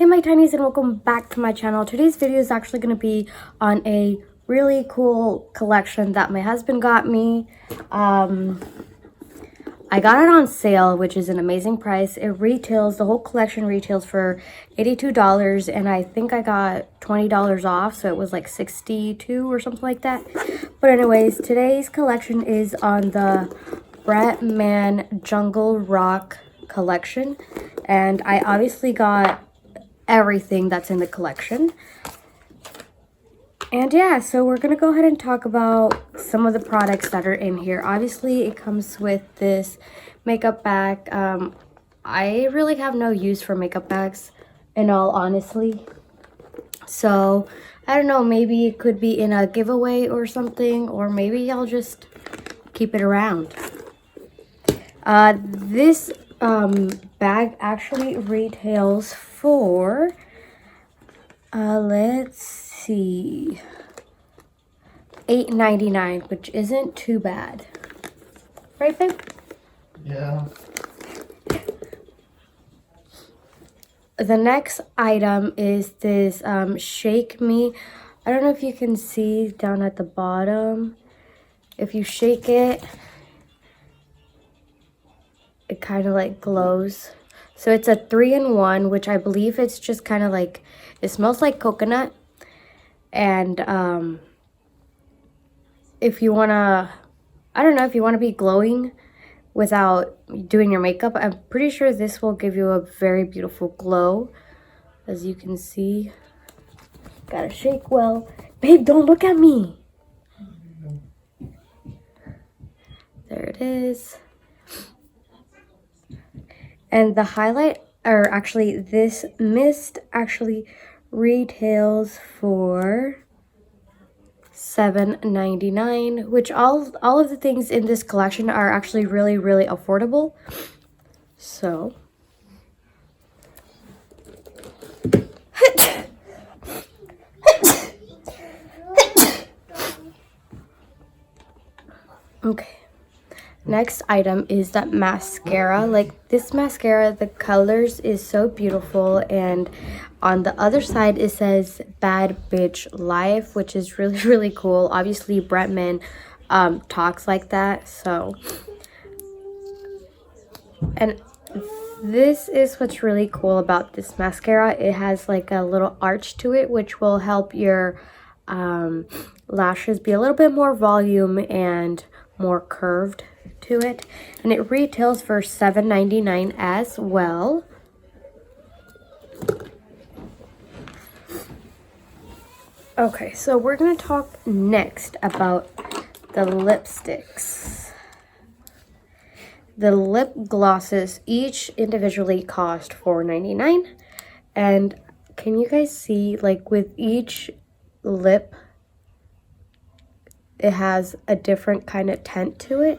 my tinies, and welcome back to my channel. Today's video is actually going to be on a really cool collection that my husband got me. I got it on sale, which is an amazing price. The whole collection retails for $82, and I think I got $20 off, so it was like $62 or something like that. But anyways, today's collection is on the Bretman Jungle Rock collection, and I obviously got everything that's in the collection. And yeah, so we're gonna go ahead and talk about some of the products that are in here. Obviously, it comes with this makeup bag. I really have no use for makeup bags, in all honesty. So I don't know, maybe it could be in a giveaway or something, or maybe I'll just keep it around. This bag actually retails for let's see, $8.99, which isn't too bad, right, babe? Yeah. The next item is this Shake Me. I don't know if you can see down at the bottom. If you shake it, it kind of like glows. So it's a 3-in-1, which I believe it's just kind of like, it smells like coconut. And if you want to, I don't know, if you want to be glowing without doing your makeup, I'm pretty sure this will give you a very beautiful glow. As you can see, gotta shake well. Babe, don't look at me. There it is. And the highlight, or actually this mist actually retails for $7.99, which all of the things in this collection are actually really, really affordable. So okay. Next item is that mascara. Like, this mascara, the colors is so beautiful, and on the other side it says Bad Bitch Life, which is really, really cool. Obviously Bretman talks like that, so. And this is what's really cool about this mascara. It has like a little arch to it, which will help your lashes be a little bit more volume and more curved to it, and it retails for $7.99 as well. Okay, so we're gonna talk next about the lipsticks. The lip glosses each individually cost $4.99, and can you guys see, like, with each lip it has a different kind of tint to it.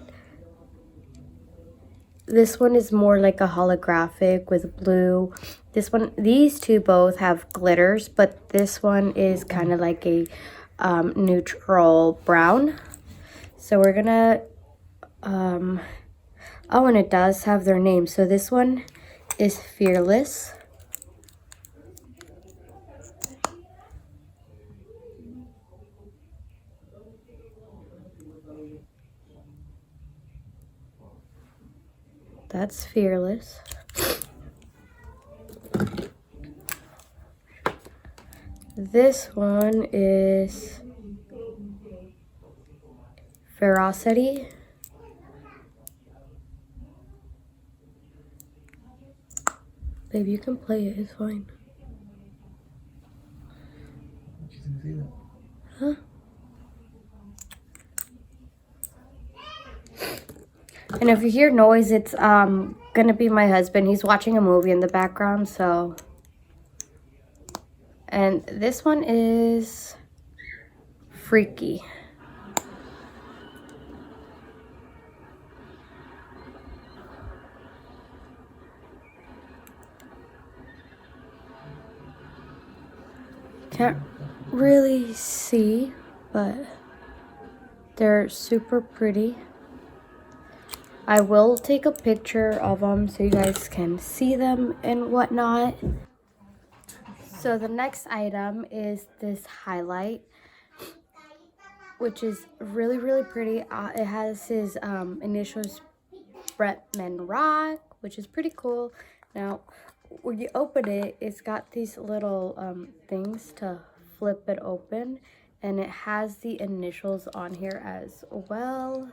This one is more like a holographic with blue. These two both have glitters, but this one is kind of like a neutral brown. So we're gonna, oh, and it does have their name. So this one is Fearless. That's Fearless. This one is Ferocity. Babe, you can play it, it's fine. You can see that. Huh? And if you hear noise, it's gonna be my husband. He's watching a movie in the background, so. And this one is Freaky. Can't really see, but they're super pretty. I will take a picture of them so you guys can see them and whatnot. So the next item is this highlight, which is really, really pretty. It has his initials, Bretman Rock, which is pretty cool. Now, when you open it, it's got these little things to flip it open, and it has the initials on here as well.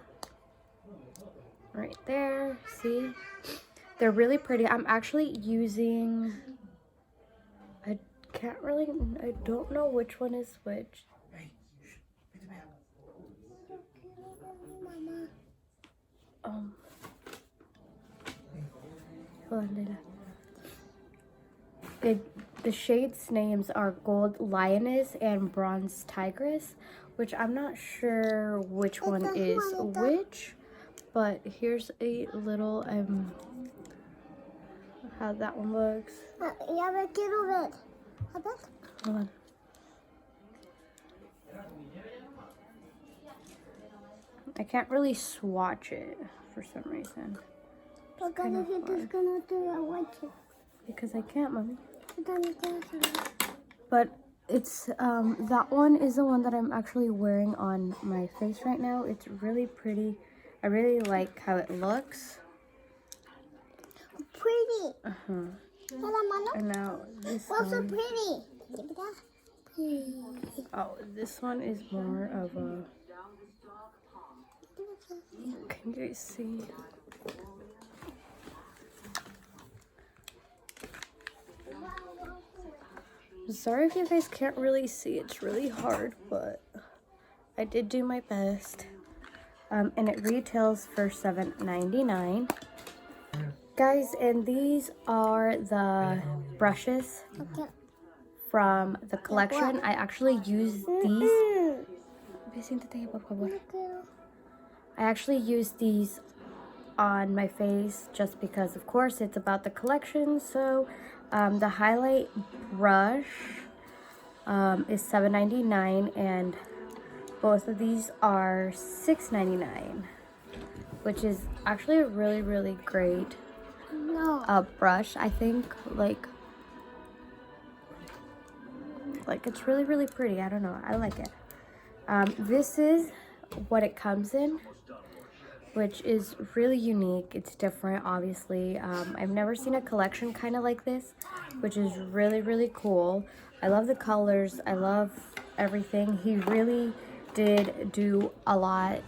Right there, see? They're really pretty. I'm actually using, I don't know which one is which. Hey, shh, be the man. Hold on, Leila. The shades names are Gold Lioness and Bronze Tigress, which I'm not sure which one is which, but here's a little how that one looks. Hold on. I can't really swatch it for some reason. Because I can't, Mommy. But it's that one is the one that I'm actually wearing on my face right now. It's really pretty. I really like how it looks. Pretty. And now this Also one. pretty. Oh, this one is more of a. Can you guys see? I'm sorry if you guys can't really see. It's really hard, but I did do my best. And it retails for $7.99. Guys, and these are the brushes from the collection. I actually use these. I actually use these on my face just because, of course, it's about the collection. So the highlight brush is $7.99, and both of these are $6.99, which is actually a really, really great brush. I think like it's really, really pretty. I don't know, I like it. This is what it comes in, which is really unique. It's different, obviously. I've never seen a collection kind of like this, which is really, really cool. I love the colors. I love everything. He really did do a lot,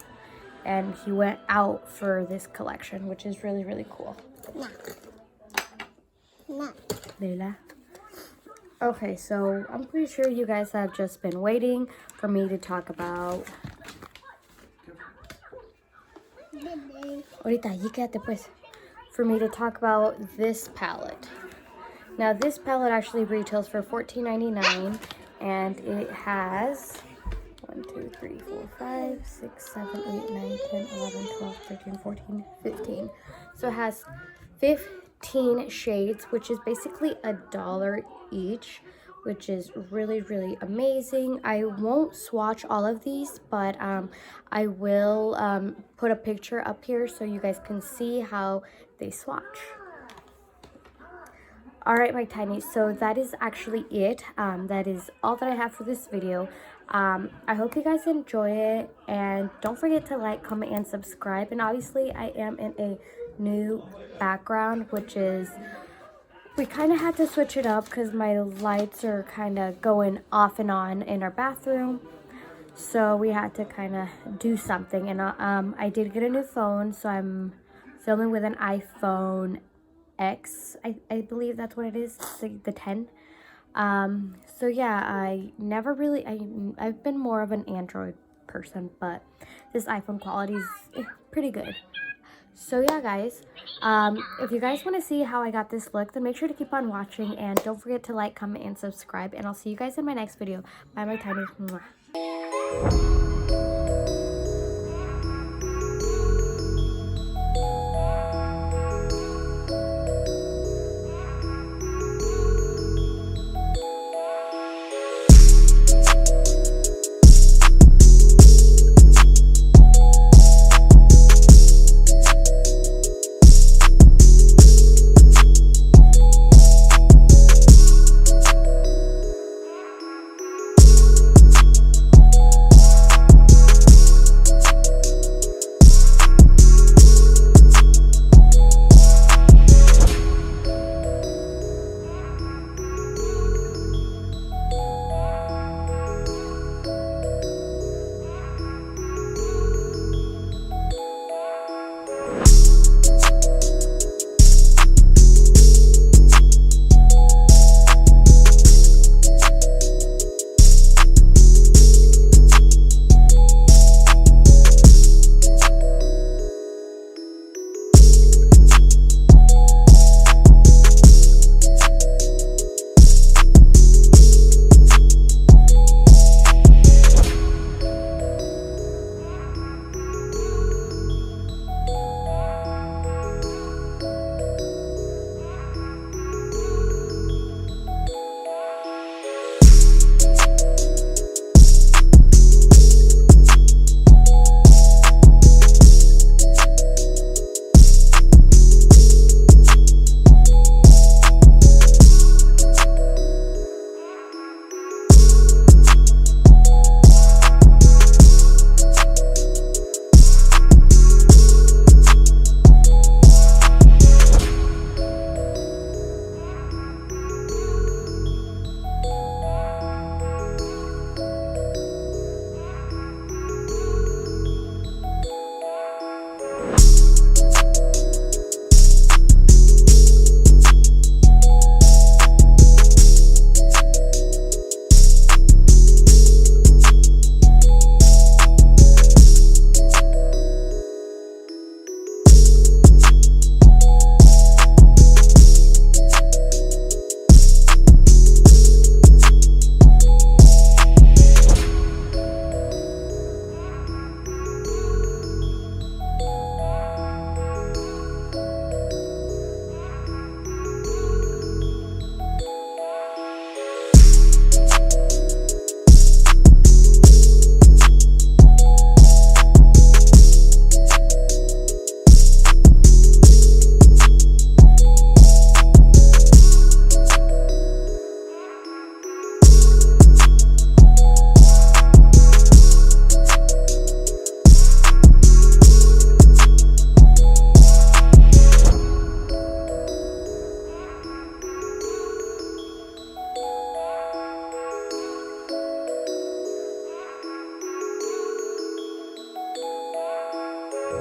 and he went out for this collection, which is really, really cool. Leila. Okay, so I'm pretty sure you guys have just been waiting for me to talk about. Ahorita, y quédate pues. For me to talk about this palette. Now, this palette actually retails for $14.99, and it has 1, 2, 3, 4, 5, 6, 7, 8, 9, 10, 11, 12, 13, 14, 15. So it has 15 shades, which is basically $1 each, which is really, really amazing. I won't swatch all of these, but I will put a picture up here so you guys can see how they swatch. All right, my tinies, so that is actually it. That is all that I have for this video. I hope you guys enjoy it, and don't forget to like, comment, and subscribe. And obviously, I am in a new background, which is, we kind of had to switch it up because my lights are kind of going off and on in our bathroom. So we had to kind of do something. And I did get a new phone, so I'm filming with an iPhone X, I believe that's what it is, the 10. So yeah, I've been more of an Android person, but this iPhone quality is pretty good. So yeah, guys, if you guys want to see how I got this look, then make sure to keep on watching, and don't forget to like, comment, and subscribe, and I'll see you guys in my next video. Bye, my tinies. Mwah.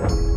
bye.